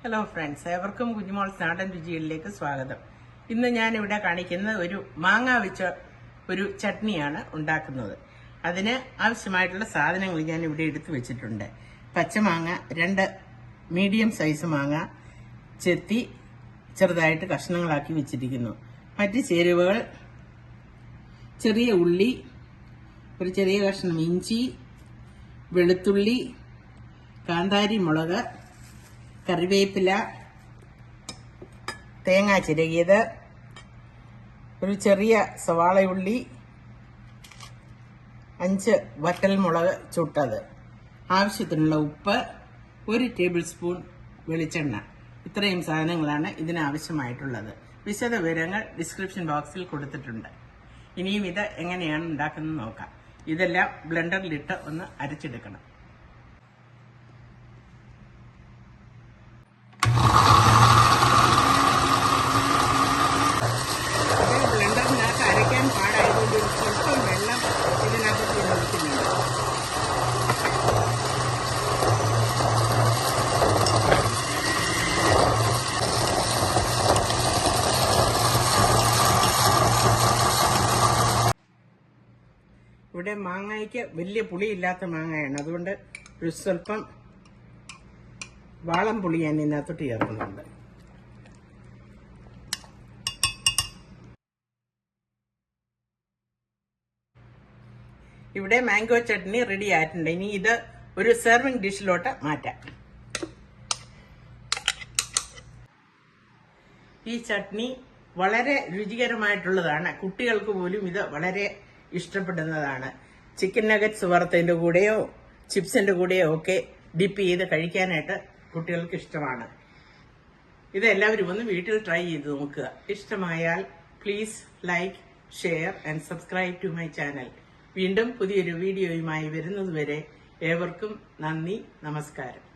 Hello friends, ഏവർക്കും കുഞ്ഞുമോൾസ് നാടൻ രുചികളിലേക്ക് സ്വാഗതം. ഇന്ന് ഞാൻ ഇവിടെ കാണിക്കുന്ന ഒരു മാങ്ങ വെച്ച ഒരു ചട്നിയാണ് ഉണ്ടാക്കുന്നത്. അതിന് ആവശ്യമായിട്ടുള്ള സാധനങ്ങൾ ഞാൻ ഇവിടെ എടുത്തു വെച്ചിട്ടുണ്ട്. പച്ചമാങ്ങ 2 മീഡിയം സൈസ് മാങ്ങ ചെത്തി ചെറുതായിട്ട് കഷ്ണങ്ങളാക്കി വെച്ചിരിക്കുന്നു. മറ്റ് ചേരുവകൾ ചെറിയ ഉള്ളി, ഒരു ചെറിയ കഷ്ണം ഇഞ്ചി, വെളുത്തുള്ളി, കാന്താരി മുളക്, കറിവേപ്പില, തേങ്ങ ചിരകിയത്, ഒരു ചെറിയ സവാളയുള്ളി, 5 വറ്റൽമുളക് ചുട്ടത്, ആവശ്യത്തിനുള്ള ഉപ്പ്, 1 ടേബിൾ സ്പൂൺ വെളിച്ചെണ്ണ. ഇത്രയും സാധനങ്ങളാണ് ഇതിനാവശ്യമായിട്ടുള്ളത്. വിശദ വിവരങ്ങൾ ഡിസ്ക്രിപ്ഷൻ ബോക്സിൽ കൊടുത്തിട്ടുണ്ട്. ഇനിയും ഇത് എങ്ങനെയാണ് ഉണ്ടാക്കുന്നത് നോക്കാം. ഇതെല്ലാം ബ്ലെൻഡറിലിട്ട് ഒന്ന് അരച്ചെടുക്കണം. ബ്ലെൻഡറിനകത്ത് അരയ്ക്കാൻ പാടായതുകൊണ്ട് സ്വല്പം വെള്ളം ഇതിനകത്ത് ഒഴിക്കുന്നുണ്ട്. ഇവിടെ മാങ്ങയ്ക്ക് വലിയ പുളിയില്ലാത്ത മാങ്ങയാണ്, അതുകൊണ്ട് ഒരു സ്വല്പം വാളം പുളി ഞാൻ ഇതിനകത്തോട്ട് ചേർക്കുന്നുണ്ട്. ഇവിടെ മാംഗോ ചട്നി റെഡി ആയിട്ടുണ്ട്. ഇനി ഇത് ഒരു സെർവിംഗ് ഡിഷിലോട്ട് മാറ്റാം. ഈ ചട്നി വളരെ രുചികരമായിട്ടുള്ളതാണ്. കുട്ടികൾക്ക് പോലും ഇത് വളരെ ഇഷ്ടപ്പെടുന്നതാണ്. ചിക്കൻ നഗറ്റ്സ് വറുത്തതിന്റെ കൂടെയോ ചിപ്സിന്റെ കൂടെയോ ഒക്കെ ഡിപ്പ് ചെയ്ത് കഴിക്കാനായിട്ട് കുട്ടികൾക്ക് ഇഷ്ടമാണ്. ഇത് എല്ലാവരും ഒന്ന് വീട്ടിൽ ട്രൈ ചെയ്ത് നോക്കുക. ഇഷ്ടമായാൽ please like, share and subscribe to my channel. വീണ്ടും പുതിയൊരു വീഡിയോയുമായി വരുന്നതുവരെ ഏവർക്കും നന്ദി, നമസ്കാരം.